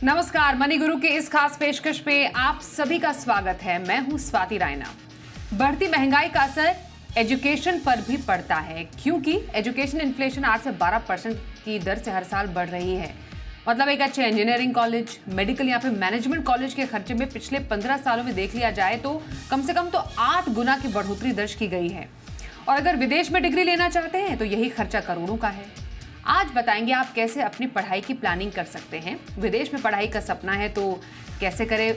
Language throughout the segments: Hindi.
नमस्कार, मनी गुरु के इस खास पेशकश पे आप सभी का स्वागत है। मैं हूं स्वाति रायना। बढ़ती महंगाई का असर एजुकेशन पर भी पड़ता है, क्योंकि एजुकेशन इन्फ्लेशन 8 से 12% की दर से हर साल बढ़ रही है। मतलब एक अच्छे इंजीनियरिंग कॉलेज, मेडिकल या फिर मैनेजमेंट कॉलेज के खर्चे में पिछले 15 सालों में देख लिया जाए तो कम से कम तो 8 गुना की बढ़ोतरी दर्ज की गई है। और अगर विदेश में डिग्री लेना चाहते हैं तो यही खर्चा करोड़ों का है। आज बताएंगे आप कैसे अपनी पढ़ाई की प्लानिंग कर सकते हैं। विदेश में पढ़ाई का सपना है तो कैसे करें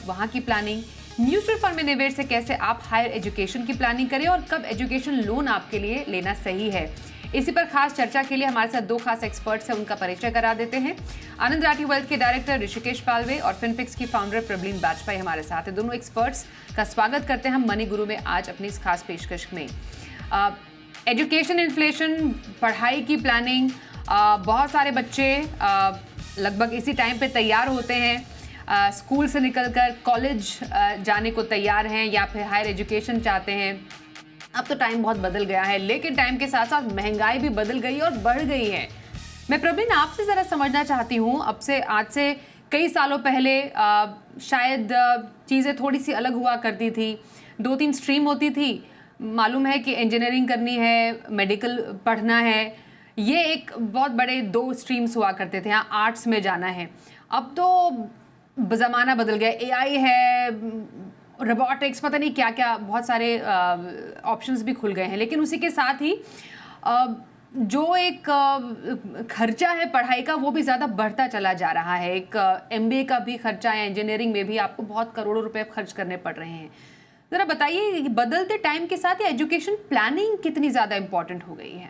वहाँ की प्लानिंग। म्यूचुअल फंड में निवेश से कैसे आप हायर एजुकेशन की प्लानिंग करें और कब एजुकेशन लोन आपके लिए लेना सही है। इसी पर खास चर्चा के लिए हमारे साथ दो खास एक्सपर्ट्स हैं, उनका परिचय करा देते हैं। आनंद राठी वेल्थ के डायरेक्टर ऋषिकेश पालवे और फिनफिक्स की फाउंडर प्रबलीन बाजपेयी हमारे साथ हैं। दोनों एक्सपर्ट्स का स्वागत करते हैं हम मनी गुरु में आज अपनी इस खास पेशकश में। एजुकेशन इन्फ्लेशन, पढ़ाई की प्लानिंग, बहुत सारे बच्चे लगभग इसी टाइम पे तैयार होते हैं, स्कूल से निकलकर कॉलेज जाने को तैयार हैं या फिर हायर एजुकेशन चाहते हैं। अब तो टाइम बहुत बदल गया है, लेकिन टाइम के साथ साथ महंगाई भी बदल गई और बढ़ गई है। मैं प्रवीण आपसे ज़रा समझना चाहती हूँ, आज से कई सालों पहले शायद चीज़ें थोड़ी सी अलग हुआ करती थी। 2-3 स्ट्रीम होती थी, मालूम है कि इंजीनियरिंग करनी है, मेडिकल पढ़ना है, ये एक बहुत बड़े 2 स्ट्रीम्स हुआ करते थे। यहाँ आर्ट्स में जाना है। अब तो ज़माना बदल गया, एआई है, रोबोटिक्स, पता नहीं क्या क्या, बहुत सारे ऑप्शंस भी खुल गए हैं। लेकिन उसी के साथ ही जो एक खर्चा है पढ़ाई का, वो भी ज़्यादा बढ़ता चला जा रहा है। एक एमबीए का भी खर्चा या इंजीनियरिंग में भी आपको बहुत करोड़ों रुपए खर्च करने पड़ रहे हैं। ज़रा बताइए, बदलते टाइम के साथ ये एजुकेशन प्लानिंग कितनी ज़्यादा इम्पोर्टेंट हो गई है?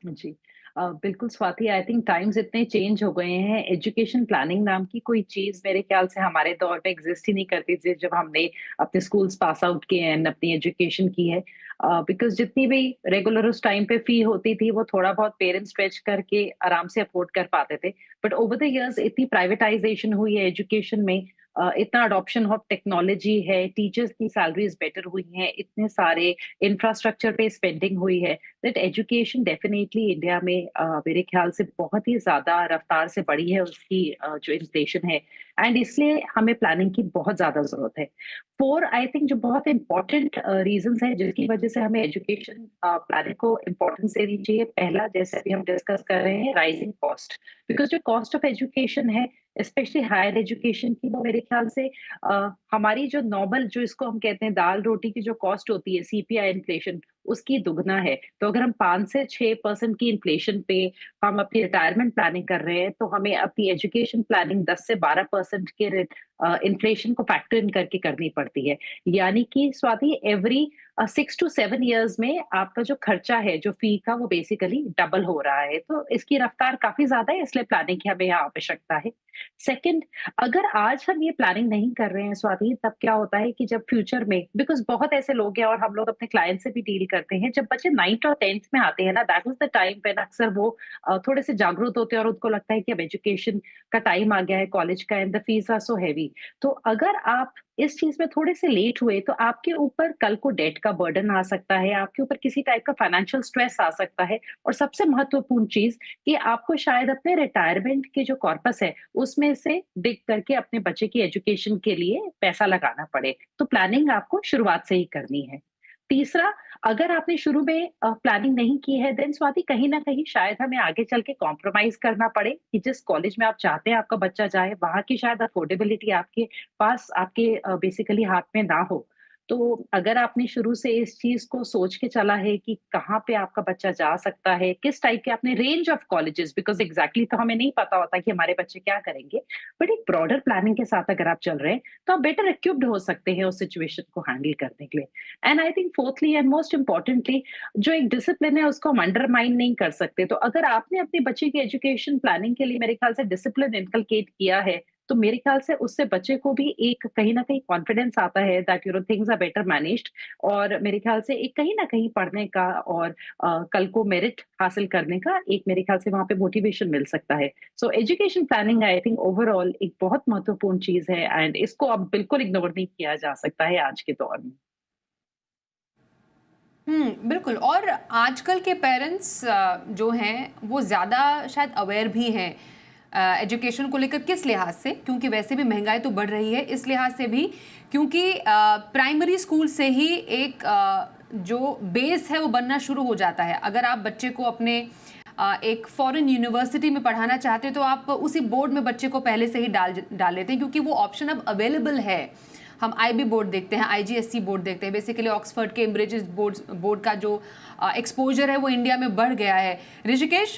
जी। बिल्कुल स्वाति, आई थिंक टाइम्स इतने चेंज हो गए हैं। एजुकेशन प्लानिंग नाम की कोई चीज़ मेरे ख्याल से हमारे दौर पे एग्ज़िस्ट ही नहीं करती थी जब हमने अपने स्कूल्स पास आउट किए एंड अपनी एजुकेशन की है। बिकॉज़ जितनी भी रेगुलर उस टाइम पे फ़ी होती थी, वो थोड़ा बहुत पेरेंट्स स्ट्रेच करके आराम से अफ़ोर्ड कर पाते थे। बट ओवर द इयर्स इतनी प्राइवेटाइज़ेशन हुई है एजुकेशन में, इतना अडॉप्शन ऑफ टेक्नोलॉजी है, टीचर्स की सैलरीज़ बेटर हुई हैं, इतने सारे इंफ्रास्ट्रक्चर पे स्पेंडिंग हुई है दैट एजुकेशन डेफिनेटली इंडिया में मेरे ख्याल से बहुत ही ज़्यादा रफ्तार से बढ़ी है उसकी जो इन्फ्लेशन है। एंड इसलिए हमें प्लानिंग की बहुत ज़्यादा ज़रूरत है। 4 आई थिंक जो बहुत इम्पोर्टेंट रीज़न्स हैं जिसकी वजह से हमें एजुकेशन प्लानिंग को इम्पोर्टेंस देनी चाहिए। पहला, जैसे अभी हम डिस्कस कर रहे हैं, राइजिंग कॉस्ट। बिकॉज़ जो कॉस्ट ऑफ एजुकेशन है, स्पेशली हायर एजुकेशन की, वो मेरे ख्याल से हमारी जो नॉर्मल, जो इसको हम कहते हैं दाल-रोटी की जो कॉस्ट होती है, सीपीआई इन्फ्लेशन, उसकी दुगना है। तो अगर हम 5 से 6% की इन्फ्लेशन पे हम अपनी रिटायरमेंट प्लानिंग कर रहे हैं, तो हमें अपनी एजुकेशन प्लानिंग 10 से 12% के इन्फ्लेशन को फैक्टर इन करके करनी पड़ती है। यानी कि स्वाति, एवरी 6 टू 7 इयर्स में आपका जो खर्चा है, जो फी का, वो बेसिकली डबल हो रहा है। तो इसकी रफ्तार काफ़ी ज़्यादा है, इसलिए प्लानिंग की हमें यहाँ आवश्यकता है। सेकंड, अगर आज हम ये प्लानिंग नहीं कर रहे हैं स्वाति, तब क्या होता है कि जब फ्यूचर में, बिकॉज़ बहुत ऐसे लोग हैं और हम लोग अपने क्लाइंट से भी डील करते हैं, जब बच्चे 9th और 10th में आते हैं ना, that is the time when अक्सर वो थोड़े से जागरूक होते हैं और उनको लगता है कि अब एजुकेशन का टाइम आ गया है कॉलेज का and the fees are so heavy. तो अगर आप इस चीज़ में थोड़े से लेट हुए, तो आपके ऊपर कल को डेट का बर्डन आ सकता है, आपके ऊपर किसी टाइप का फाइनेंशियल स्ट्रेस आ सकता है। और सबसे महत्वपूर्ण चीज़ कि आपको शायद अपने रिटायरमेंट के जो कॉर्पस है, उसमें से डिग करके अपने बच्चे की एजुकेशन के लिए पैसा लगाना पड़े। तो प्लानिंग आपको शुरुआत से ही करनी है। तीसरा, अगर आपने शुरू में प्लानिंग नहीं की है, देन स्वाति कहीं न कहीं शायद हमें आगे चल के कॉम्प्रोमाइज़ करना पड़े कि जिस कॉलेज में आप चाहते हैं आपका बच्चा जाए, वहाँ की शायद अफोर्डेबिलिटी आपके पास, आपके बेसिकली हाथ में ना हो। तो अगर आपने शुरू से इस चीज़ को सोच के चला है कि कहाँ पे आपका बच्चा जा सकता है, किस टाइप के आपने range of colleges, because exactly तो हमें नहीं पता होता कि हमारे बच्चे क्या करेंगे। बट एक ब्रॉडर प्लानिंग के साथ अगर आप चल रहे हैं, तो आप बेटर इक्विप्ड हो सकते हैं उस सिचुएशन को हैंडल करने के लिए। And I think fourthly and most importantly, जो एक डिसिप्लिन है उसको हम अंडरमाइन नहीं कर सकते। तो अगर आपने अपने बच्चे की एजुकेशन प्लानिंग के लिए मेरे ख्याल से डिसिप्लिन इनकलकेट किया है, तो मेरे ख्याल से उससे बच्चे को भी एक कहीं न कहीं कॉन्फिडेंस आता है that things are better managed. और मेरे ख्याल से एक कहीं न कहीं पढ़ने का और कल को मेरिट हासिल करने का एक मेरे ख्याल से वहाँ पे मोटिवेशन मिल सकता है। So education planning I think overall एक बहुत महत्वपूर्ण चीज़ है एंड इसको अब बिल्कुल इग्नोर नहीं किया जा सकता है आज के दौर में। बिल्कुल। और आजकल के पेरेंट्स जो हैं वो ज़्यादा शायद अवेयर भी हैं। एजुकेशन को लेकर किस लिहाज से, क्योंकि वैसे भी महंगाई तो बढ़ रही है, इस लिहाज से भी क्योंकि प्राइमरी स्कूल से ही एक जो बेस है वो बनना शुरू हो जाता है। अगर आप बच्चे को अपने एक फॉरेन यूनिवर्सिटी में पढ़ाना चाहते हैं तो आप उसी बोर्ड में बच्चे को पहले से ही डाल लेते हैं, क्योंकि वो ऑप्शन अब अवेलेबल है। हम आईबी बोर्ड देखते हैं, आईजीएसई बोर्ड देखते हैं, बेसिकली ऑक्सफर्ड केम्ब्रिज बोर्ड का जो एक्सपोजर है वो इंडिया में बढ़ गया है। ऋषिकेश,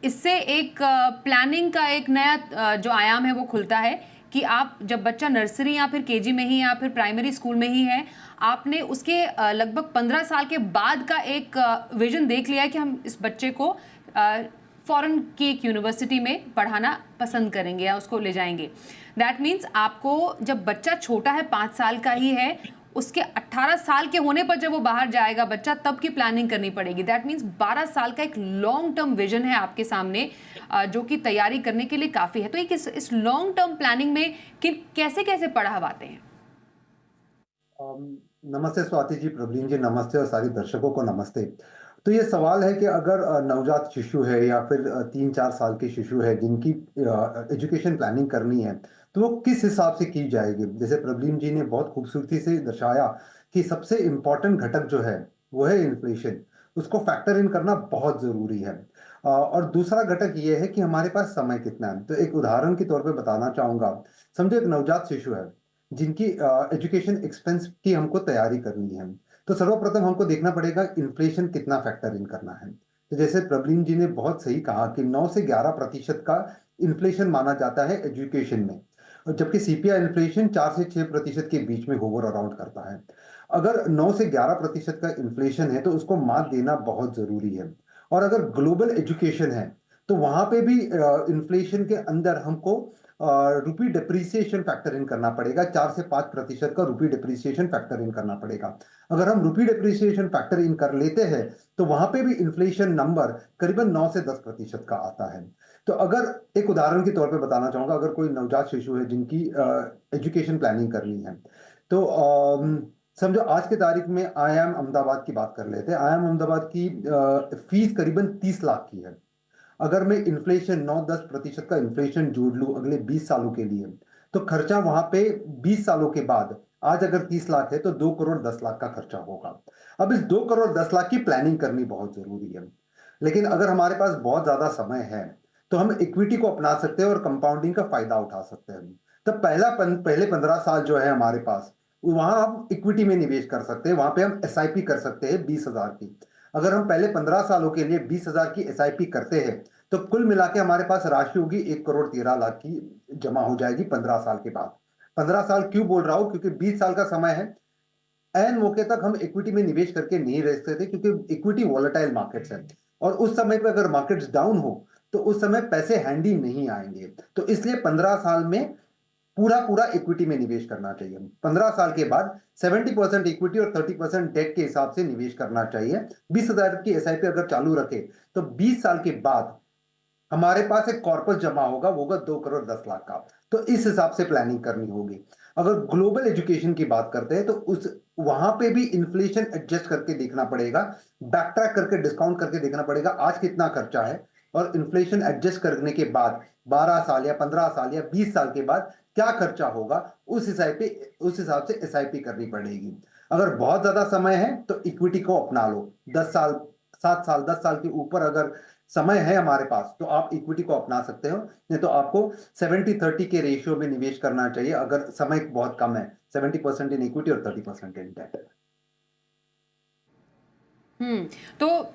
इससे एक प्लानिंग का एक नया जो आयाम है वो खुलता है कि आप जब बच्चा नर्सरी या फिर केजी में ही या फिर प्राइमरी स्कूल में ही है, आपने उसके लगभग 15 साल के बाद का एक विजन देख लिया है कि हम इस बच्चे को फॉरेन की एक यूनिवर्सिटी में पढ़ाना पसंद करेंगे या उसको ले जाएंगे। दैट मीन्स आपको जब बच्चा छोटा है, 5 साल का ही है, उसके 18 साल के होने पर जब वो बाहर जाएगा बच्चा, तब की प्लानिंग करनी पड़ेगी। दैट मीन्स 12 साल का एक लॉन्ग टर्म विजन है आपके सामने, जो कि तैयारी करने के लिए काफ़ी है। तो एक इस लॉन्ग टर्म प्लानिंग में कैसे कैसे पढ़ाव आते हैं? नमस्ते स्वाति जी, प्रवीण जी नमस्ते, और सारी दर्शकों को नमस्ते। तो ये सवाल है कि अगर नवजात शिशु है या फिर 3-4 साल के शिशु है जिनकी एजुकेशन प्लानिंग करनी है, तो वो किस हिसाब से की जाएगी। जैसे प्रवीण जी ने बहुत खूबसूरती से दर्शाया कि सबसे इम्पोर्टेंट घटक जो है वो है इन्फ्लेशन, उसको फैक्टर इन करना बहुत ज़रूरी है। और दूसरा घटक ये है कि हमारे पास समय कितना है। तो एक उदाहरण के तौर पे बताना चाहूँगा। समझो एक नवजात शिशु है जिनकी एजुकेशन एक्सपेंस की हमको तैयारी करनी है, तो सर्वप्रथम हमको देखना पड़ेगा इन्फ्लेशन कितना फैक्टर इन करना है। तो जैसे प्रवीण जी ने बहुत सही कहा कि 9 से 11% का इन्फ्लेशन माना जाता है एजुकेशन में, और जबकि सीपीआई इन्फ्लेशन 4 से 6% के बीच में होवर अराउंड करता है। अगर 9 से 11% का इन्फ्लेशन है तो उसको मात देना बहुत जरूरी है। और अगर ग्लोबल एजुकेशन है तो वहां पे भी इन्फ्लेशन के अंदर हमको रुपी डिप्रिसिएशन फैक्टर इन करना पड़ेगा। 4 से 5% का रुपी डिप्रिसिएशन फैक्टर इन करना पड़ेगा। अगर हम रुपी डिप्रिसिएशन फैक्टर इन कर लेते हैं तो वहां पे भी इन्फ्लेशन नंबर करीबन 9 से 10% का आता है। तो अगर एक उदाहरण के तौर पे बताना चाहूंगा, अगर कोई नवजात शिशु है जिनकी एजुकेशन प्लानिंग करनी है, तो समझो आज के तारीख में आईआईएम अहमदाबाद की बात कर लेते हैं। आईआईएम अहमदाबाद की फीस करीबन 30 लाख की है। अगर मैं इन्फ्लेशन 9-10% का इन्फ्लेशन जोड़ लूं अगले 20 सालों के लिए, तो खर्चा वहां पे 20 सालों के बाद, आज अगर 30 लाख है तो 2 करोड़ 10 लाख का खर्चा होगा। अब इस 2 करोड़ 10 लाख की प्लानिंग करनी बहुत जरूरी है। लेकिन अगर हमारे पास बहुत ज्यादा समय है तो हम इक्विटी को अपना सकते हैं और कंपाउंडिंग का फायदा उठा सकते हैं। तो पहले 15 साल जो है हमारे पास, वहां हम इक्विटी में निवेश कर सकते हैं। वहां पे हम एसआईपी कर सकते हैं 20,000 की। अगर हम पहले 15 सालों के लिए 20,000 की एसआईपी करते हैं तो कुल मिला के हमारे पास राशि होगी 1 करोड़ 13 लाख की जमा हो जाएगी 15 साल के बाद। 15 साल क्यों बोल रहा हूं, क्योंकि 20 साल का समय है। एन मौके तक हम इक्विटी में निवेश करके नहीं रह सकते, क्योंकि इक्विटी वॉलेटाइल मार्केट्स है, और उस समय पे अगर मार्केट्स डाउन हो तो उस समय पैसे हैंडी नहीं आएंगे। तो इसलिए 15 साल में पूरा पूरा इक्विटी में निवेश करना चाहिए। 15 साल के बाद 70% इक्विटी और 30% डेट के हिसाब से निवेश करना चाहिए। 20,000 की एसआईपी अगर चालू रखे तो 20 साल के बाद हमारे पास एक कॉर्पस जमा होगा, वो होगा 2 करोड़ 10 लाख का। तो इस हिसाब से प्लानिंग करनी होगी। अगर ग्लोबल एजुकेशन की बात करते हैं तो उस वहां पे भी इन्फ्लेशन एडजस्ट करके देखना पड़ेगा, बैक ट्रैक करके डिस्काउंट करके देखना पड़ेगा आज कितना खर्चा है, और इन्फ्लेशन एडजस्ट करने के बाद 12 साल या 15 साल या 20 साल के बाद क्या खर्चा होगा, उस हिसाब से एसआईपी करनी पड़ेगी। अगर बहुत ज्यादा समय है तो इक्विटी को अपना लो। 10 साल 7 साल 10 साल के ऊपर अगर समय है हमारे पास तो आप इक्विटी को अपना सकते हो, नहीं तो आपको 70-30 के रेशियो में निवेश करना चाहिए। अगर समय बहुत कम है, 70% इन इक्विटी और 30% इन डेट। तो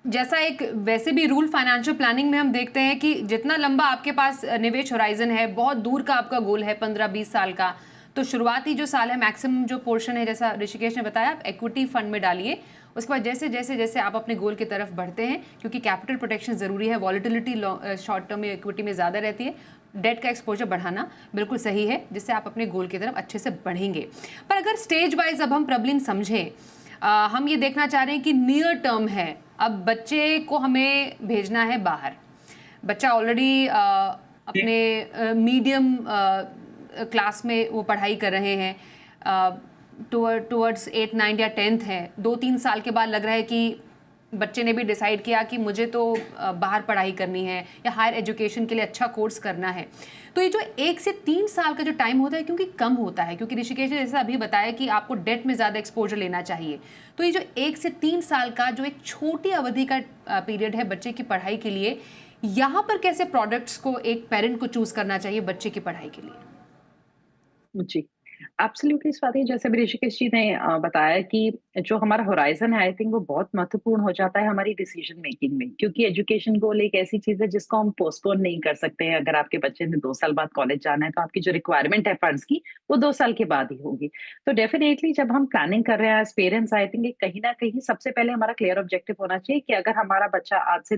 जैसा एक वैसे भी रूल फाइनेंशियल प्लानिंग में हम देखते हैं कि जितना लंबा आपके पास निवेश होराइजन है, बहुत दूर का आपका गोल है 15-20 साल का, तो शुरुआती जो साल है मैक्सिमम जो पोर्शन है, जैसा ऋषिकेश ने बताया, आप एक्विटी फंड में डालिए। उसके बाद जैसे जैसे जैसे आप अपने गोल की तरफ बढ़ते हैं, क्योंकि कैपिटल प्रोटेक्शन ज़रूरी है, वॉलिटिलिटी शॉर्ट टर्म में इक्विटी में ज़्यादा रहती है, डेट का एक्सपोजर बढ़ाना बिल्कुल सही है, जिससे आप अपने गोल की तरफ अच्छे से बढ़ेंगे। पर अगर स्टेज वाइज अब हम प्रॉब्लम समझें, हम ये देखना चाह रहे हैं कि नियर टर्म है, अब बच्चे को हमें भेजना है बाहर, बच्चा ऑलरेडी अपने मीडियम क्लास में वो पढ़ाई कर रहे हैं, टुवर्ड्स 8, 9 या 10th है, 2-3 साल के बाद लग रहा है कि बच्चे ने भी डिसाइड किया कि मुझे तो बाहर पढ़ाई करनी है या हायर एजुकेशन के लिए अच्छा कोर्स करना है, तो ये जो 1 से 3 साल का जो टाइम होता है क्योंकि कम होता है, क्योंकि ऋषिकेश ने जैसा अभी बताया कि आपको डेट में ज़्यादा एक्सपोजर लेना चाहिए, तो ये जो 1 से 3 साल का जो एक छोटी अवधि का पीरियड है बच्चे की पढ़ाई के लिए, यहाँ पर कैसे प्रोडक्ट्स को एक पेरेंट को चूज करना चाहिए बच्चे की पढ़ाई के लिए? जी, एब्सोल्युटली स्वाति, जैसे अभी ऋषिकेश जी ने बताया कि जो हमारा होराइज़न है, आई थिंक वो बहुत महत्वपूर्ण हो जाता है हमारी डिसीजन मेकिंग में, क्योंकि एजुकेशन गोल एक ऐसी चीज़ है जिसको हम पोस्टपोन नहीं कर सकते हैं। अगर आपके बच्चे ने 2 साल बाद कॉलेज जाना है, तो आपकी जो रिक्वायरमेंट है फंड्स की, वो 2 साल के बाद ही होगी। तो डेफिनिटली जब हम प्लानिंग कर रहे हैं एज़ पेरेंट्स, आई थिंक कहीं न कहीं सबसे पहले हमारा क्लियर ऑब्जेक्टिव होना चाहिए कि अगर हमारा बच्चा आज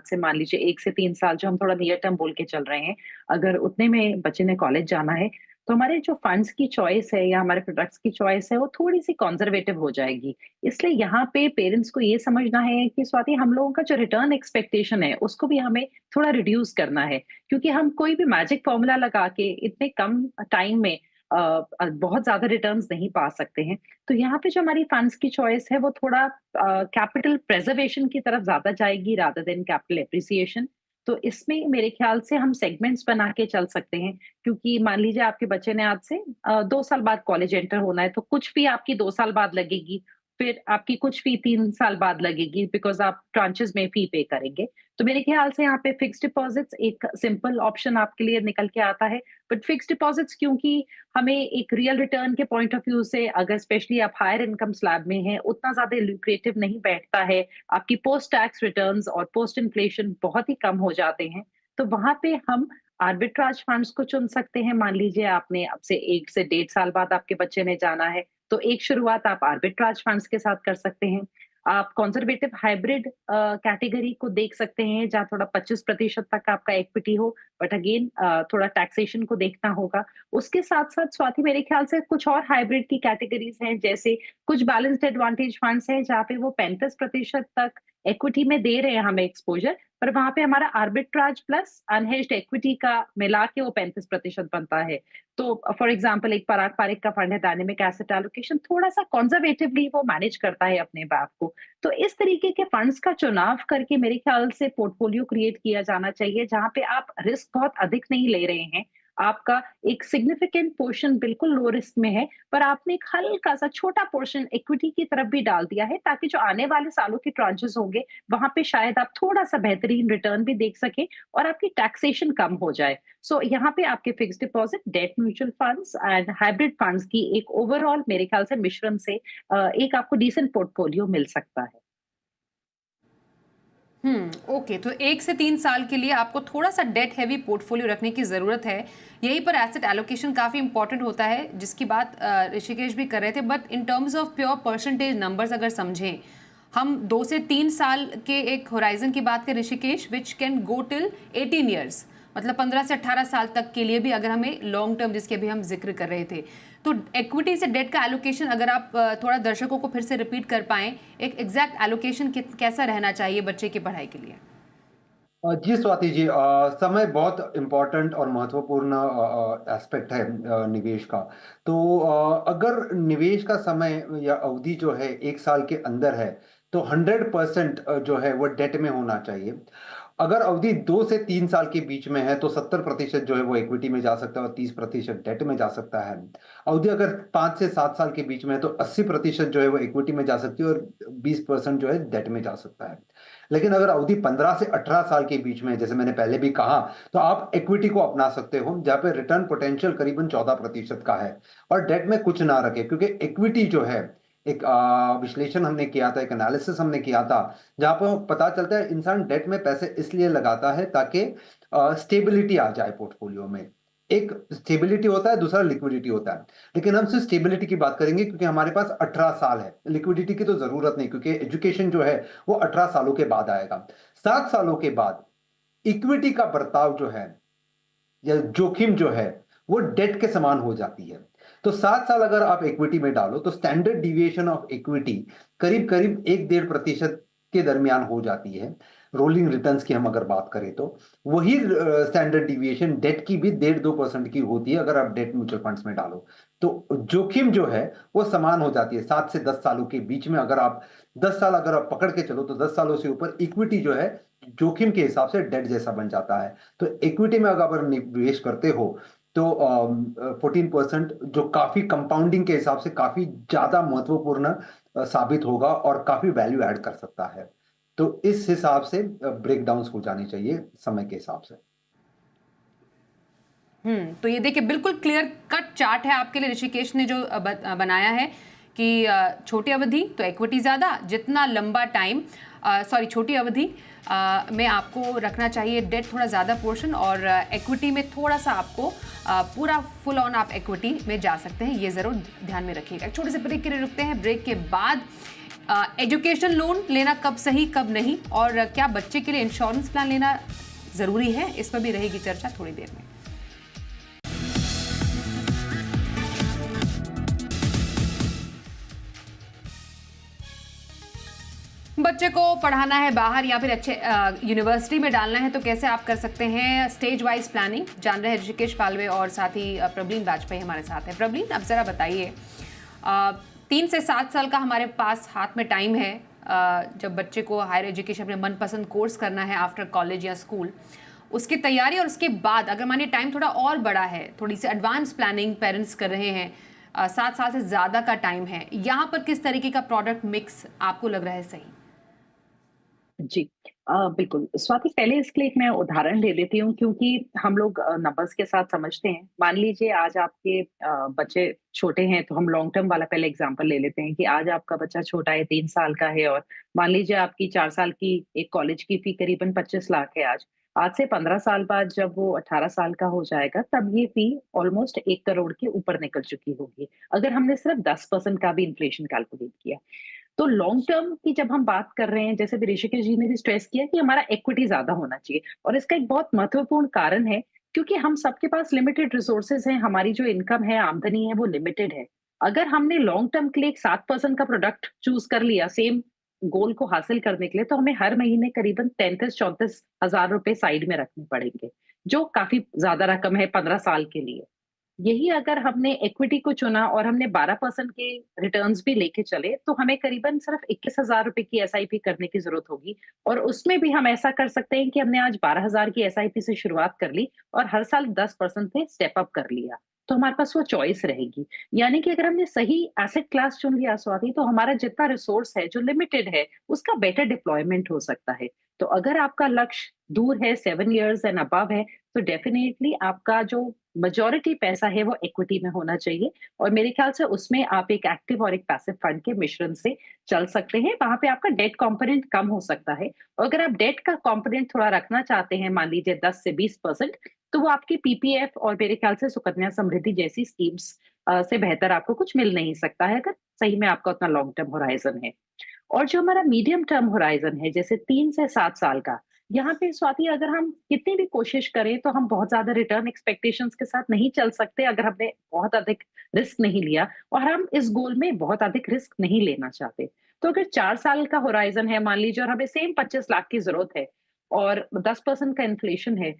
से मान लीजिए 1 से 3 साल, जो हम थोड़ा नियर टर्म बोल के चल रहे हैं, अगर उतने में बच्चे ने कॉलेज जाना है, तो हमारे जो फंड्स की चॉइस है या हमारे प्रोडक्ट्स की चॉइस है, वो थोड़ी-सी कंज़र्वेटिव हो जाएगी। इसलिए यहाँ पे पेरेंट्स को ये समझना है कि स्वाति, हम लोगों का जो रिटर्न एक्सपेक्टेशन है, उसको भी हमें थोड़ा रिड्यूस करना है। क्योंकि हम कोई भी मैजिक फ़ॉर्मूला लगा के इतने कम टाइम में बहुत ज़्यादा रिटर्न्स नहीं पा सकते हैं। तो यहाँ पे जो हमारी फंड्स की चॉइस है, वो थोड़ा कैपिटल प्रिज़र्वेशन की तरफ ज़्यादा जाएगी रादर देन कैपिटल एप्रिसिएशन। तो इसमें मेरे ख्याल से हम सेगमेंट्स बना के चल सकते हैं। क्योंकि मान लीजिए आपके बच्चे ने आज से 2 साल बाद कॉलेज एंटर होना है, तो कुछ फी आपकी 2 साल बाद लगेगी, फिर आपकी कुछ फी 3 साल बाद लगेगी, बिकॉज़ आप ट्रांचेज़ में फी पे करेंगे। तो मेरे ख्याल से यहाँ पे फिक्स्ड डिपॉज़िट्स एक सिंपल ऑप्शन आपके लिए निकल के आता है। बट फिक्स्ड डिपॉज़िट्स, क्योंकि हमें एक रियल रिटर्न के पॉइंट ऑफ व्यू से, अगर स्पेशली आप हायर इनकम स्लैब में हैं, उतना ज़्यादा ल्यूक्रेटिव नहीं बैठता है। आपकी पोस्ट टैक्स रिटर्न्स और पोस्ट इन्फ्लेशन बहुत ही कम हो जाते हैं। तो वहाँ पे हम आर्बिट्राज फंड्स को चुन सकते हैं। मान लीजिए आपने अब से 1 से 1.5 साल बाद आपके बच्चे ने जाना है, तो एक शुरुआत आप आर्बिट्राज फंड्स के साथ कर सकते हैं। आप कंजर्वेटिव हाइब्रिड कैटेगरी को देख सकते हैं, जहाँ थोड़ा 25% तक आपका इक्विटी हो, बट अगेन थोड़ा टैक्सेशन को देखना होगा। उसके साथ-साथ स्वाति, मेरे ख्याल से कुछ और हाइब्रिड की कैटेगरीज़ हैं, जैसे कुछ बैलेंस्ड एडवांटेज फंड्स हैं, जहाँ पे वो 35% तक इक्विटी में दे रहे हैं हमें एक्सपोज़र, पर वहाँ पे हमारा आर्बिट्राज प्लस अनहेज्ड इक्विटी का मिला के वो 35% बनता है। तो फॉर एग्जांपल एक पराग पारेख का फंड है, डायनामिक एसेट एलोकेशन, थोड़ा-सा कंजर्वेटिवली वो मैनेज करता है अपने बैप को। तो इस तरीके के फंड्स का चुनाव करके मेरे ख्याल से पोर्टफोलियो क्रिएट किया जाना चाहिए, जहाँ पे आप रिस्क बहुत अधिक नहीं ले रहे हैं। आपका एक सिग्निफिकेंट पोर्शन बिल्कुल लो रिस्क में है, पर आपने एक हल्का-सा छोटा पोर्शन इक्विटी की तरफ भी डाल दिया है, ताकि जो आने वाले सालों के ट्रांचेस होंगे, वहाँ पे शायद आप थोड़ा-सा बेहतरीन रिटर्न भी देख सकें और आपकी टैक्सेशन कम हो जाए। सो यहाँ पे आपके fixed deposit, debt mutual funds and hybrid funds की एक ओवरऑल मेरे ख्याल से मिश्रण से एक आपको डिसेंट पोर्टफोलियो मिल सकता है। ओके, तो 1 से 3 साल के लिए आपको थोड़ा-सा डेट हेवी पोर्टफोलियो रखने की ज़रूरत है। यहीं पर एसेट एलोकेशन काफ़ी इंपॉर्टेंट होता है, जिसकी बात ऋषिकेश भी कर रहे थे। But in terms of pure percentage numbers अगर समझें, हम 2 से 3 साल के एक होराइज़न की बात करें Rishikesh, which can go till 18 years, मतलब 15 से 18 साल तक के लिए भी, अगर हमें लॉन्ग टर्म जिसके अभी हम जिक्र कर रहे थे, तो इक्विटी से डेट का एलोकेशन अगर आप थोड़ा दर्शकों को फिर से रिपीट कर पाएं, एक एग्जैक्ट एलोकेशन कैसा रहना चाहिए बच्चे की पढ़ाई के लिए? जी स्वाति जी, समय बहुत इम्पोर्टेंट और महत्वपूर्ण एस्पेक्ट है निवेश का। तो अगर निवेश का समय या अवधि जो है 1 साल के अंदर है, तो 100% जो है वो डेट में होना चाहिए। अगर अवधि 2 से 3 साल के बीच में है, तो 70% जो है वो इक्विटी में जा सकता है और 30% डेट में जा सकता है। अवधि अगर 5 से 7 साल के बीच में है, तो 80% जो है वो इक्विटी में जा सकती है और 20% जो है डेट में जा सकता है। लेकिन अगर अवधि 15 से 18 साल के बीच में है, जैसे मैंने पहले भी कहा, तो आप इक्विटी को अपना सकते हो, जहाँ पे रिटर्न पोटेंशियल करीबन 14% का है, और डेट में कुछ ना रखें, क्योंकि इक्विटी जो है, एक विश्लेषण हमने किया था, एक एनालिसिस हमने किया था, जहाँ पर पता चलता है इंसान डेट में पैसे इसलिए लगाता है ताकि स्टेबिलिटी आ जाए पोर्टफोलियो में। एक स्टेबिलिटी होता है, दूसरा लिक्विडिटी होता है। लेकिन हम सिर्फ स्टेबिलिटी की बात करेंगे, क्योंकि हमारे पास 18 साल है। लिक्विडिटी की तो जरूरत नहीं, क्योंकि एजुकेशन जो है वो 18 सालों के बाद आएगा। 7 सालों के बाद इक्विटी का बर्ताव जो है या जोखिम जो है वो डेट के समान हो जाती है। तो 7 साल अगर आप इक्विटी में डालो, तो स्टैंडर्ड डिविएशन ऑफ इक्विटी करीब करीब 1-1.5% के दरमियान हो जाती है। रोलिंग रिटर्न्स की हम अगर बात करें तो वही स्टैंडर्ड डिविएशन डेट की भी 1.5-2% की होती है अगर आप डेट म्यूचुअल फंड्स में डालो। तो जोखिम जो है वो समान हो जाती है। 7 से 10 सालों के बीच में अगर आप 10 साल अगर आप पकड़ के चलो तो 10 सालों से ऊपर इक्विटी जो है जोखिम के हिसाब से डेट जैसा बन जाता है। तो इक्विटी में अगर निवेश करते हो तो 14% जो काफी कंपाउंडिंग के हिसाब से काफी ज्यादा महत्वपूर्ण साबित होगा और काफी वैल्यू ऐड कर सकता है। तो इस हिसाब से ब्रेकडाउन्स हो जानी चाहिए समय के हिसाब से। तो ये देखिए बिल्कुल क्लियर कट चार्ट है आपके लिए ऋषिकेश ने जो बनाया है कि छोटी अवधि तो इक्विटी ज़्यादा, जितना लंबा टाइम छोटी अवधि में आपको रखना चाहिए डेट थोड़ा ज़्यादा पोर्शन, और इक्विटी में थोड़ा सा आपको पूरा फुल ऑन आप इक्विटी में जा सकते हैं। ये ज़रूर ध्यान में रखिएगा। छोटे से ब्रेक के लिए रुकते हैं। ब्रेक के बाद एजुकेशन लोन लेना कब सही कब नहीं, और क्या बच्चे के लिए इंश्योरेंस प्लान लेना ज़रूरी है, इस पर भी रहेगी चर्चा थोड़ी देर में। बच्चे को पढ़ाना है बाहर या फिर अच्छे यूनिवर्सिटी में डालना है तो कैसे आप कर सकते हैं स्टेज वाइज प्लानिंग, जान रहे हैं ऋषिकेश पालवे और साथ ही प्रबलीन वाजपेयी हमारे साथ हैं। प्रबलीन, अब ज़रा बताइए, 3 से 7 साल का हमारे पास हाथ में टाइम है जब बच्चे को हायर एजुकेशन अपने मनपसंद कोर्स करना है आफ्टर कॉलेज या स्कूल, उसकी तैयारी और उसके बाद अगर मानिए टाइम थोड़ा और बड़ा है, थोड़ी सी एडवांस प्लानिंग पेरेंट्स कर रहे हैं, 7 साल से ज़्यादा का टाइम है, यहाँ पर किस तरीके का प्रोडक्ट मिक्स आपको लग रहा है सही? जी। बिल्कुल, स्वाति, पहले इसके लिए एक मैं उदाहरण ले लेती हूँ, क्योंकि हम लोग नंबर्स के साथ समझते हैं। मान लीजिए आज आपके बच्चे छोटे हैं, तो हम लॉन्ग टर्म वाला पहले एग्जांपल ले लेते हैं कि आज आपका बच्चा छोटा है, 3 साल का है, और मान लीजिए आपकी 4 साल की एक कॉलेज की फी करीबन 25 लाख है आज। आज से 15 साल बाद जब वो 18 साल का हो जाएगा, तब ये फी ऑलमोस्ट 1 करोड़ के ऊपर निकल चुकी होगी, अगर हमने सिर्फ 10% का भी इन्फ्लेशन कैलकुलेट किया। तो लॉन्ग टर्म की जब हम बात कर रहे हैं, जैसे भी ऋषिकेश जी ने भी स्ट्रेस किया कि हमारा इक्विटी ज्यादा होना चाहिए, और इसका एक बहुत महत्वपूर्ण कारण है, क्योंकि हम सबके पास लिमिटेड रिसोर्सेज हैं, हमारी जो इनकम है, आमदनी है, वो लिमिटेड है। अगर हमने लॉन्ग टर्म के लिए एक 7% का प्रोडक्ट चूज कर लिया सेम गोल को हासिल करने के लिए, तो हमें हर महीने करीबन 33-34 हजार रुपए साइड में रखने पड़ेंगे, जो काफी ज्यादा रकम है 15 साल के लिए। यही अगर हमने इक्विटी को चुना और हमने 12% के रिटर्न्स भी लेके चले, तो हमें करीबन सिर्फ 21,000 रुपए की एसआईपी करने की जरूरत होगी। और उसमें भी हम ऐसा कर सकते हैं कि हमने आज 12,000 की एसआईपी से शुरुआत कर ली और हर साल 10% से स्टेप अप कर लिया, तो हमारे पास वो चॉइस रहेगी। यानी कि अगर हमने सही एसेट क्लास चुन लिया स्वाति, तो हमारा जितना रिसोर्स है जो लिमिटेड है, उसका बेटर डिप्लॉयमेंट हो सकता है। तो अगर आपका लक्ष्य दूर है, 7 इयर्स एंड अबव है, तो डेफिनेटली आपका जो मेजॉरिटी पैसा है वो इक्विटी में होना चाहिए। और मेरे ख्याल से उसमें आप एक एक्टिव और एक पैसिव फंड के मिश्रण से चल सकते हैं। वहां पे आपका डेट कंपोनेंट कम हो सकता है, और अगर आप डेट का कंपोनेंट थोड़ा रखना चाहते हैं, मान लीजिए 10 से 20%, तो वो आपकी पीपीएफ और मेरे ख्याल से सुकन्या समृद्धि जैसी स्कीम्स से बेहतर आपको कुछ मिल नहीं सकता है, अगर सही में आपका उतना लॉन्ग टर्म होराइजन है। और जो हमारा मीडियम टर्म होराइजन है, जैसे 3 से 7 साल का, यहाँ पे स्वाति अगर हम कितनी भी कोशिश करें, तो हम बहुत ज्यादा रिटर्न एक्सपेक्टेशंस के साथ नहीं चल सकते, अगर हमने बहुत अधिक रिस्क नहीं लिया और हम इस गोल में बहुत अधिक रिस्क नहीं लेना चाहते। तो अगर 4 साल का होराइजन है मान लीजिए, और हमें सेम 25 लाख की जरूरत है और 10% का इन्फ्लेशन है,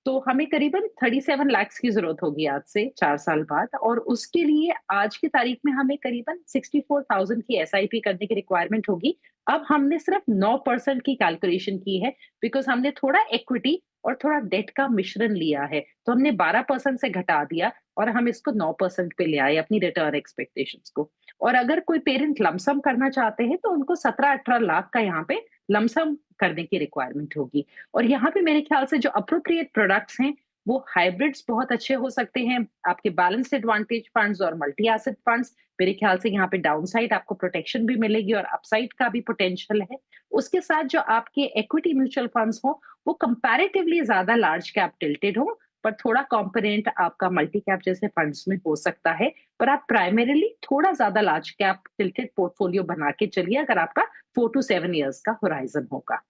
तो हमें करीबन 37 लाख की जरूरत होगी आज से 4 साल बाद, और उसके लिए आज की तारीख में हमें करीबन 64,000 की एसआईपी करने की रिक्वायरमेंट होगी। अब हमने सिर्फ 9% की कैलकुलेशन की है, बिकॉज हमने थोड़ा इक्विटी और थोड़ा डेट का मिश्रण लिया है, तो हमने 12% से घटा दिया और हम इसको 9% पे ले आए अपनी रिटर्न एक्सपेक्टेशंस को। और अगर कोई पेरेंट लमसम करना चाहते हैं, तो उनको 17-18 लाख का यहाँ पे लमसम करने की रिक्वायरमेंट होगी। और यहाँ पे मेरे ख्याल से जो अप्रोप्रिएट प्रोडक्ट्स हैं, वो हाइब्रिड्स बहुत अच्छे हो सकते हैं, आपके बैलेंस्ड एडवांटेज फंड्स और मल्टी एसेट फंड्स। मेरे ख्याल से यहाँ पे डाउनसाइड आपको प्रोटेक्शन भी मिलेगी और अपसाइड का भी पोटेंशियल है। उसके साथ जो आपके इक्विटी म्यूचुअल फंड्स हो, वो कंपैरेटिवली ज्यादा लार्ज कैप टिल्टेड हो, पर थोड़ा कंपोनेंट आपका मल्टी कैप जैसे फंड्स में हो सकता है। पर आप प्राइमरीली थोड़ा ज्यादा लार्ज कैप टिल्टेड पोर्टफोलियो बना के चलिए, अगर आपका 4 to 7 इयर्स का होराइजन होगा।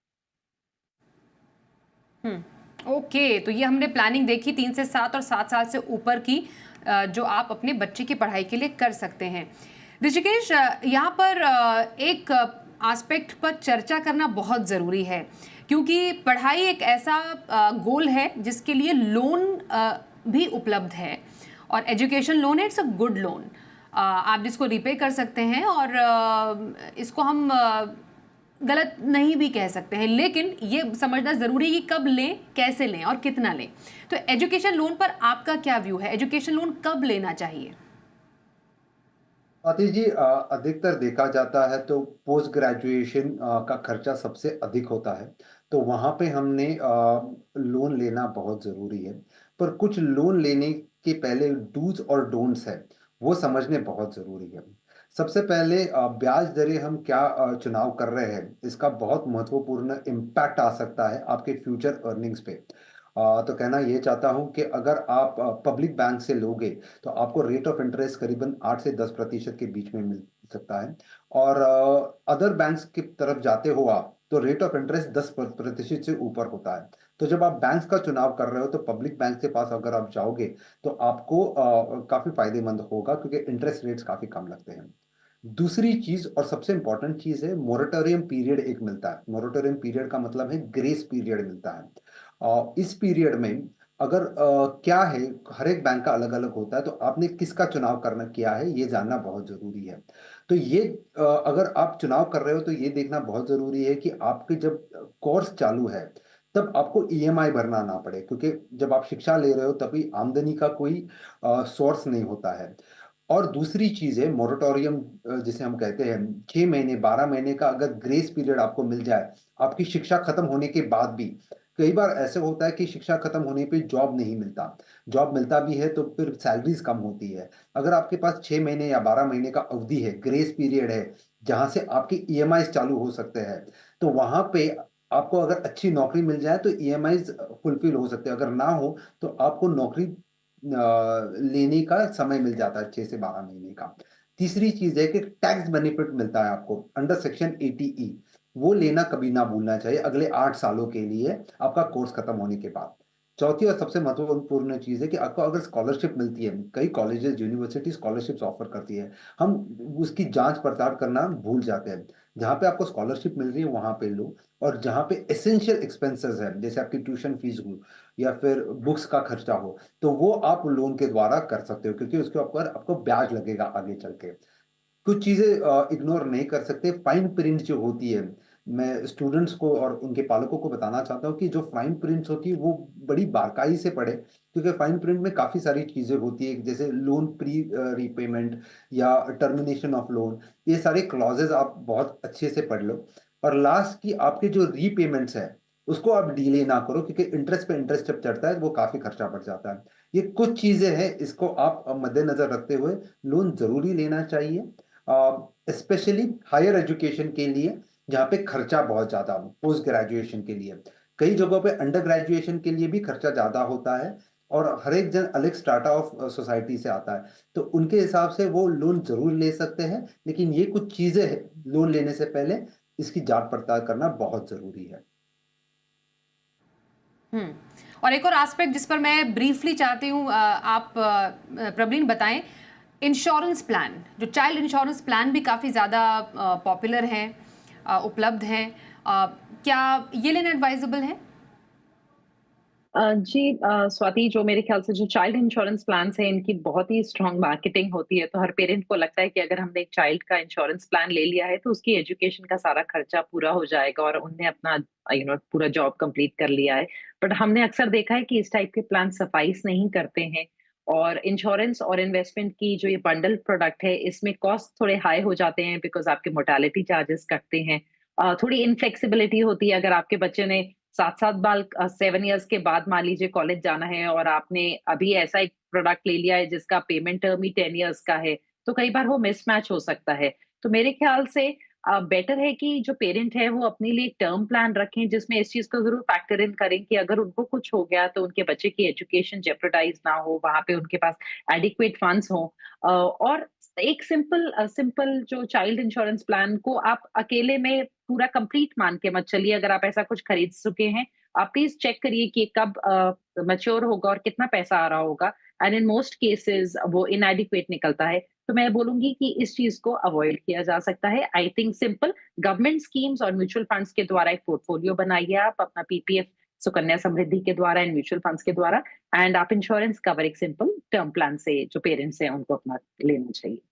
ओके, तो ये हमने प्लानिंग देखी 3 से 7 और 7 साल से ऊपर की, जो आप अपने बच्चे की पढ़ाई के लिए कर सकते हैं। ऋषिकेश, यहाँ पर एक एस्पेक्ट पर चर्चा करना बहुत ज़रूरी है, क्योंकि पढ़ाई एक ऐसा गोल है जिसके लिए लोन भी उपलब्ध है, और एजुकेशन लोन है, इट्स अ गुड लोन। आप जिसको रिपे कर सकते हैं, और इसको हम गलत नहीं भी कह सकते हैं, लेकिन ये समझना ज़रूरी है कि कब लें, कैसे लें और कितना लें। तो एजुकेशन लोन पर आपका क्या व्यू है? एजुकेशन लोन कब लेना चाहिए? आतिश जी, अधिकतर देखा जाता है तो पोस्ट ग्रेजुएशन का खर्चा सबसे अधिक होता है। तो वहाँ पे हमने लोन लेना बहुत ज़रूरी है। पर कुछ लोन लेने के पहले डूज़ और डोंट्स हैं, वो समझने बहुत ज़रूरी है। सबसे पहले ब्याज दरें हम क्या चुनाव कर रहे हैं, इसका बहुत महत्वपूर्ण इम्पैक्ट आ सकता है आपके फ्यूचर अर्निंग्स पे। तो कहना ये चाहता हूँ कि अगर आप पब्लिक बैंक से लोगे तो आपको रेट ऑफ इंटरेस्ट करीबन 8 से 10% के बीच में मिल सकता है, और अदर बैंक्स की तरफ जाते हो आप तो रेट ऑफ इंटरेस्ट 10% से ऊपर होता है। तो जब आप बैंक्स का चुनाव कर रहे हो तो पब्लिक बैंक के पास अगर आप जाओगे तो आपको काफ़ी फायदेमंद होगा, क्योंकि इंटरेस्ट रेट्स काफ़ी कम लगते हैं। दूसरी चीज़ और सबसे इंपॉर्टेंट चीज़ है, मोरेटोरियम पीरियड एक मिलता है। मोरेटोरियम पीरियड का मतलब है ग्रेस पीरियड मिलता है। इस पीरियड में अगर क्या है, हर एक बैंक का अलग-अलग होता है, तो आपने किसका चुनाव करना किया है, ये जानना बहुत ज़रूरी है। तो ये अगर आप चुनाव कर रहे हो तो ये देखना बहुत ज़रूरी है कि आपके जब कोर्स चालू है, तब आपको ईएमआई भरना ना पड़े, क्योंकि जब आप शिक्षा ले रहे हो तभी आमदनी का कोई सोर्स नहीं होता है। और दूसरी चीज़ है मोरेटोरियम, जिसे हम कहते हैं 6 महीने, 12 महीने का अगर ग्रेस पीरियड आपको मिल जाए, आपकी शिक्षा खत्म होने के बाद भी। कई बार ऐसे होता है कि शिक्षा खत्म होने पे जॉब नहीं मिलता। जॉब मिलता भी है तो फिर सैलरीज़ कम होती है। अगर आपके पास 6 महीने या 12 महीने का अवधि है, ग्रेस पीरियड है, जहाँ से आपके ईएमआईज़ चालू हो सकते हैं, तो वहाँ पे आपको अगर अच्छी नौकरी मिल जाए तो ईएमआईज़ फुलफ़िल हो सकते हैं। अगर ना हो तो आपको नौकरी लेने का समय मिल जाता है 6 से 12 महीने का। तीसरी चीज़ है कि टैक्स बेनिफिट मिलता है आपको अंडर सेक्शन 80E, वो लेना कभी ना भूलना चाहिए अगले 8 सालों के लिए आपका कोर्स खत्म होने के बाद। चौथी और सबसे महत्वपूर्ण चीज़ है कि आपको अगर स्कॉलरशिप मिलती है, कई कॉलेजेस, यूनिवर्सिटी स्कॉलरशिप्स ऑफर करती है, हम उसकी जाँच-पड़ताल करना भूल जाते हैं। जहाँ पे आपको स्कॉलरशिप मिल रही है वहाँ पे लो, और जहाँ पे एसेंशियल एक्सपेंसेस हैं, जैसे आपकी ट्यूशन फीस हो या फिर बुक्स का खर्चा हो, तो वो आप लोन के द्वारा कर सकते हो, क्योंकि उसके ऊपर आपको ब्याज लगेगा आगे चल के। कुछ चीज़ें इग्नोर नहीं कर सकते, फाइन प्रिंट जो होती है, मैं स्टूडेंट्स को और उनके पालकों को बताना चाहता हूँ कि जो फाइन प्रिंट्स होती है वो बड़ी बारीकाई से पढ़ें, क्योंकि फाइन प्रिंट में काफ़ी सारी चीज़ें होती है, जैसे लोन प्री रीपेमेंट या टर्मिनेशन ऑफ लोन, ये सारे क्लॉजेज़ आप बहुत अच्छे से पढ़ लो। और लास्ट की आपके जो रीपेमेंट्स हैं, उसको आप डिले ना करो, क्योंकि इंटरेस्ट पे इंटरेस्ट जब चढ़ता है वो काफ़ी खर्चा बढ़ जाता है। ये कुछ चीज़ें हैं, इसको आप मद्देनज़र रखते हुए लोन ज़रूरी लेना चाहिए, स्पेशली हायर एजुकेशन के लिए, जहाँ पे खर्चा बहुत ज़्यादा हो, पोस्ट ग्रेजुएशन के लिए। कई जगहों पे अंडर ग्रेजुएशन के लिए भी खर्चा ज़्यादा होता है, और हर एक जन अलग स्ट्राटा ऑफ सोसाइटी से आता है। तो उनके हिसाब से वो लोन ज़रूर ले सकते हैं, लेकिन ये कुछ चीज़ें हैं, लोन लेने से पहले इसकी जाँच-पड़ताल करना बहुत ज़रूरी है। हम्म। और एक और एस्पेक्ट जिस पर मैं ब्रीफली चाहती हूँ आप प्रवीण बताएं, इंश्योरेंस प्लान, जो चाइल्ड इंश्योरेंस प्लान भी काफ़ी ज़्यादा पॉपुलर हैं, उपलब्ध हैं। क्या ये लेना एडवाइजेबल है? जी, स्वाति, जो मेरे ख्याल से जो चाइल्ड इंश्योरेंस प्लान्स हैं, इनकी बहुत ही स्ट्रॉन्ग मार्केटिंग होती है, तो हर पेरेंट को लगता है कि अगर हमने एक चाइल्ड का इंश्योरेंस प्लान ले लिया है तो उसकी एजुकेशन का सारा खर्चा पूरा हो जाएगा और उनने अपना पूरा जॉब कंप्लीट कर लिया है। बट हमने अक्सर देखा है कि इस टाइप के प्लान सफाइस नहीं करते हैं, और इंश्योरेंस और इन्वेस्टमेंट की जो ये बंडल प्रोडक्ट है, इसमें कॉस्ट थोड़े हाई हो जाते हैं बिकॉज आपके मोर्टेलिटी चार्जेस कटते हैं। थोड़ी इनफ्लेक्सिबिलिटी होती है, अगर आपके बच्चे ने 7-7 बाल 7 इयर्स के बाद मान लीजिए कॉलेज जाना है और आपने अभी ऐसा एक प्रोडक्ट ले लिया है जिसका पेमेंट टर्म ही 10 इयर्स का है, तो कई बार वो मिसमैच हो सकता है। तो मेरे ख्याल से बेटर है कि जो पेरेंट है वो अपने लिए एक टर्म प्लान रखें जिसमें इस चीज़ को ज़रूर फैक्टर इन करें कि अगर उनको कुछ हो गया तो उनके बच्चे की एजुकेशन जेपरडाइज़ ना हो, वहाँ पे उनके पास एडिक्वेट फंड्स हों। और एक सिंपल जो चाइल्ड इंश्योरेंस प्लान को आप अकेले में पूरा कंप्लीट मान के मत चलिए। अगर आप ऐसा कुछ खरीद चुके हैं, आप प्लीज़ चेक करिए कि कब मैच्योर होगा और कितना पैसा आ रहा होगा, एंड इन मोस्ट केसेज़ वो इनएडिक्वेट निकलता है। तो मैं बोलूंगी कि इस चीज को अवॉइड किया जा सकता है। I think simple government schemes और म्यूचुअल फंड्स के द्वारा एक पोर्टफोलियो बनाइए आप अपना पीपीएफ सुकन्या समृद्धि के द्वारा एंड म्यूचुअल फंड्स के द्वारा, एंड आप इंश्योरेंस कवर एक सिंपल टर्म प्लान से जो पेरेंट्स हैं उनको अपना लेना चाहिए।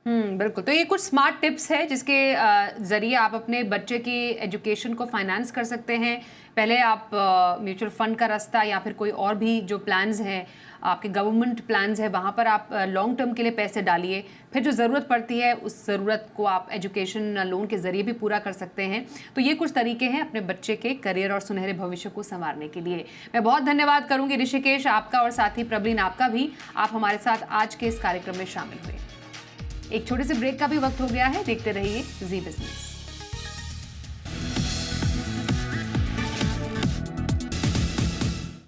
बिल्कुल। तो ये कुछ स्मार्ट टिप्स है जिसके ज़रिए आप अपने बच्चे की एजुकेशन को फाइनेंस कर सकते हैं। पहले आप म्यूचुअल फंड का रास्ता या फिर कोई और भी जो प्लान्स हैं, आपके गवर्नमेंट प्लान्स हैं, वहाँ पर आप लॉन्ग टर्म के लिए पैसे डालिए। फिर जो ज़रूरत पड़ती है उस ज़रूरत को आप एजुकेशन लोन के ज़रिए भी पूरा कर सकते हैं। तो ये कुछ तरीके हैं अपने बच्चे के करियर और सुनहरे भविष्य को संवारने के लिए। मैं बहुत धन्यवाद करूँगी ऋषिकेश आपका और साथ ही प्रबलीन आपका भी, आप हमारे साथ आज के इस कार्यक्रम में शामिल हुए। एक छोटे से ब्रेक का भी वक्त हो गया है, देखते रहिए जी बिजनेस।